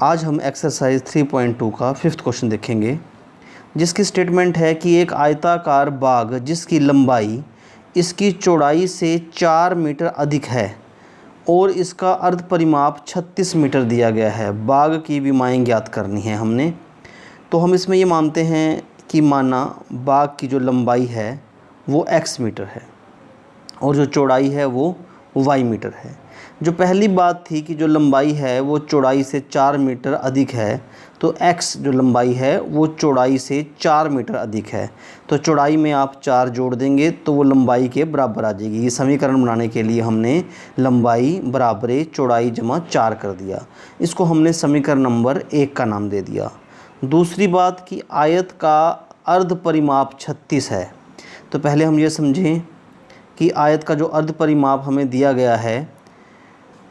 आज हम एक्सरसाइज 3.2 का 5th क्वेश्चन देखेंगे, जिसकी स्टेटमेंट है कि एक आयताकार बाग जिसकी लंबाई इसकी चौड़ाई से 4 मीटर अधिक है और इसका अर्ध परिमाप 36 मीटर दिया गया है। बाग की विमाएँ ज्ञात करनी है हमने। तो हम इसमें ये मानते हैं कि माना बाग की जो लंबाई है वो x मीटर है और जो चौड़ाई है वो y मीटर है। जो पहली बात थी कि जो लंबाई है वो चौड़ाई से 4 मीटर अधिक है, तो x जो लंबाई है वो चौड़ाई से 4 मीटर अधिक है। तो चौड़ाई में आप 4 जोड़ देंगे तो वो लंबाई के बराबर आ जाएगी। ये समीकरण बनाने के लिए हमने लंबाई बराबर चौड़ाई जमा 4 कर दिया। इसको हमने समीकरण नंबर 1 का नाम दे दिया। दूसरी बात कि आयत का अर्ध परिमाप 36 है। तो पहले हम ये समझें कि आयत का जो अर्ध परिमाप हमें दिया गया है,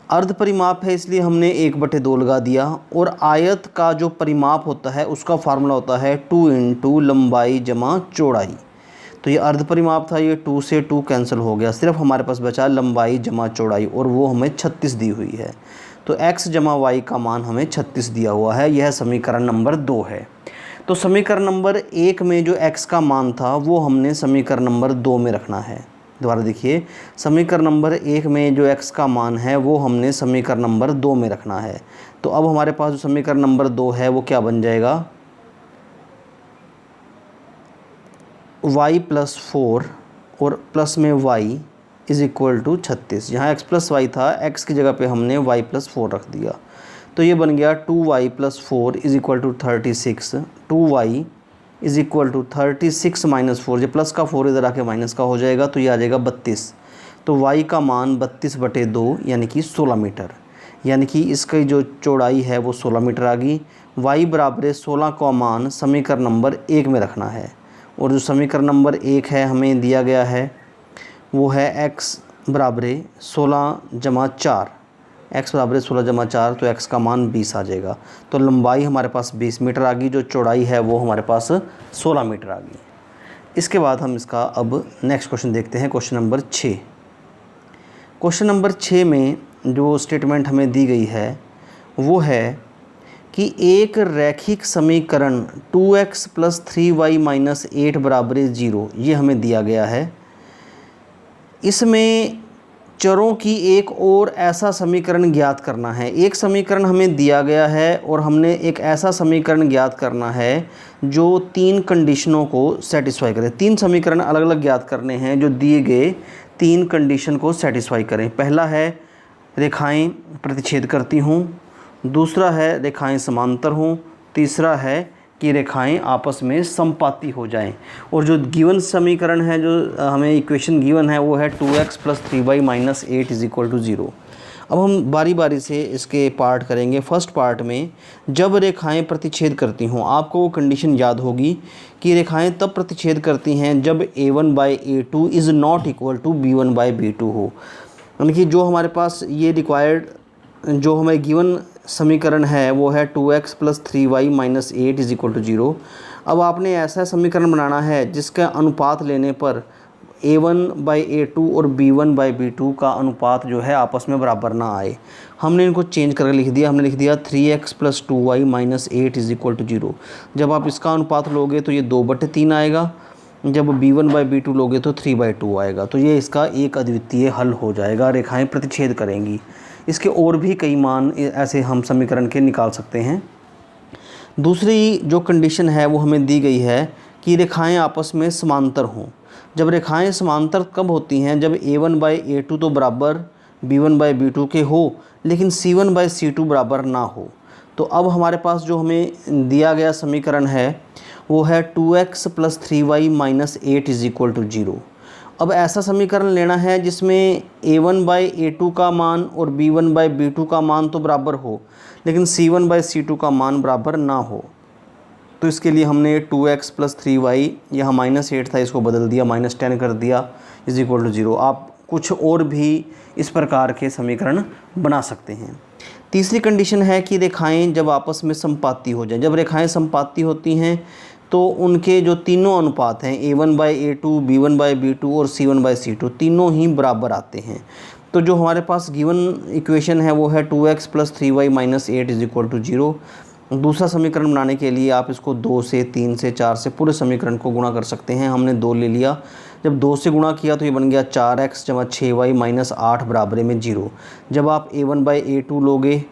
अर्ध परिमाप है इसलिए हमने 1/2 लगा दिया, और आयत का जो परिमाप होता है उसका फार्मूला होता है 2 × लंबाई जमा चौड़ाई। तो ये अर्ध परिमाप था, ये 2 से 2 कैंसिल हो गया, सिर्फ हमारे पास बचा लंबाई जमा चौड़ाई और वो हमें 36 दी हुई है। तो x जमा y का मान हमें 36 दिया हुआ है। यह समीकरण नंबर 2 है। तो समीकरण नंबर 1 में जो x का मान था वो हमने समीकरण नंबर 2 में रखना है। दोबारा देखिए, समीकरण नंबर 1 में जो x का मान है वो हमने समीकरण नंबर 2 में रखना है। तो अब हमारे पास जो समीकरण नंबर 2 है वो क्या बन जाएगा, y + 4 और प्लस में y = 36। यहाँ x + y था, x की जगह पे हमने y + 4 रख दिया। तो ये बन गया 2y + 4 = 36। 2y = 36 - 4, जो प्लस का 4 इधर आके माइनस का हो जाएगा, तो ये आ जाएगा 32। तो y का मान 32/2 यानी कि 16 मीटर, यानी कि इसकी जो चौड़ाई है वो 16 मीटर आ गई। y बराबर 16 का मान समीकरण नंबर 1 में रखना है, और जो समीकरण नंबर 1 है हमें दिया गया है वो है x बराबर 16 जमा 4। x बराबर 16 जमा 4, तो x का मान 20 आ जाएगा। तो लंबाई हमारे पास 20 मीटर आ गई, जो चौड़ाई है वो हमारे पास 16 मीटर आ गई। इसके बाद हम इसका अब नेक्स्ट क्वेश्चन देखते हैं, क्वेश्चन नंबर 6। क्वेश्चन नंबर 6 में जो स्टेटमेंट हमें दी गई है वो है कि एक रैखिक समीकरण 2x + 3y - 8 = 0 ये हमें दिया गया है। इसमें चरों की एक और ऐसा समीकरण ज्ञात करना है। एक समीकरण हमें दिया गया है और हमने एक ऐसा समीकरण ज्ञात करना है जो 3 कंडीशनों को सेटिस्फाई करे। 3 समीकरण अलग अलग ज्ञात करने हैं जो दिए गए 3 कंडीशन को सेटिस्फाई करें। पहला है रेखाएं प्रतिच्छेद करती हों, दूसरा है रेखाएं समांतर हों, तीसरा है कि रेखाएं आपस में समपाती हो जाएं। और जो गिवन समीकरण है, जो हमें इक्वेशन गिवन है वो है 2x + 3y - 8 = 0। अब हम बारी बारी से इसके पार्ट करेंगे। फर्स्ट पार्ट में जब रेखाएं प्रतिच्छेद करती हों, आपको वो कंडीशन याद होगी कि रेखाएं तब प्रतिच्छेद करती हैं जब a1/a2 = b1/b2 हो। यानी कि जो हमारे पास ये रिक्वायर्ड जो हमें गिवन समीकरण है वो है 2x + 3y - 8 = 0। अब आपने ऐसा समीकरण बनाना है जिसका अनुपात लेने पर a1/a2 और b1/b2 का अनुपात जो है आपस में बराबर ना आए। हमने इनको चेंज करके लिख दिया। हमने लिख दिया 3x + 2y - 8 = 0। जब आप इसका अनुपात लोगे तो ये 2/3 आएगा, जब b1/b2 लोगे तो 3/2 आएगा। तो ये इसका एक अद्वितीय हल हो जाएगा, रेखाएं प्रतिच्छेद करेंगी। इसके और भी कई मान ऐसे हम समीकरण के निकाल सकते हैं। दूसरी जो कंडीशन है वो हमें दी गई है कि रेखाएं आपस में समांतर हों। जब रेखाएं समांतर कब होती हैं, जब a1/a2 तो बराबर b1/b2 के हो, लेकिन c1/c2 बराबर ना हो। तो अब हमारे पास जो हमें दिया गया समीकरण है वो है 2x + 3y - 8 = 0। अब ऐसा समीकरण लेना है जिसमें a1/a2 का मान और b1/b2 का मान तो बराबर हो, लेकिन c1/c2 का मान बराबर ना हो। तो इसके लिए हमने 2x + 3y, यहाँ -8 था इसको बदल दिया, -10 कर दिया, = 0। आप कुछ और भी इस प्रकार के समीकरण बना सकते हैं। तीसरी कंडीशन है कि रेखाएं जब आपस में समपाती हो जाएं। जब रेखाएं समपाती होती हैं तो उनके जो तीनों अनुपात हैं a1/a2, b1/b2 और c1/c2 तीनों ही बराबर आते हैं। तो जो हमारे पास गिवन इक्वेशन है वो है 2x + 3y - 8 = 0। दूसरा समीकरण बनाने के लिए आप इसको 2 से, 3 से, 4 से पूरे समीकरण को गुणा कर सकते हैं। हमने 2 ले लिया, जब 2 से गुणा किया तो ये बन गया 4x = 6y - 8 बराबर में 0। जब आप a1/a2 लोगे,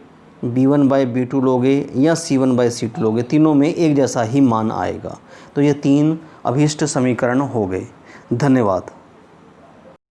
b1/b2 लोगे या c1/c2 लोगे, तीनों में एक जैसा ही मान आएगा। तो ये 3 अभीष्ट समीकरण हो गए। धन्यवाद।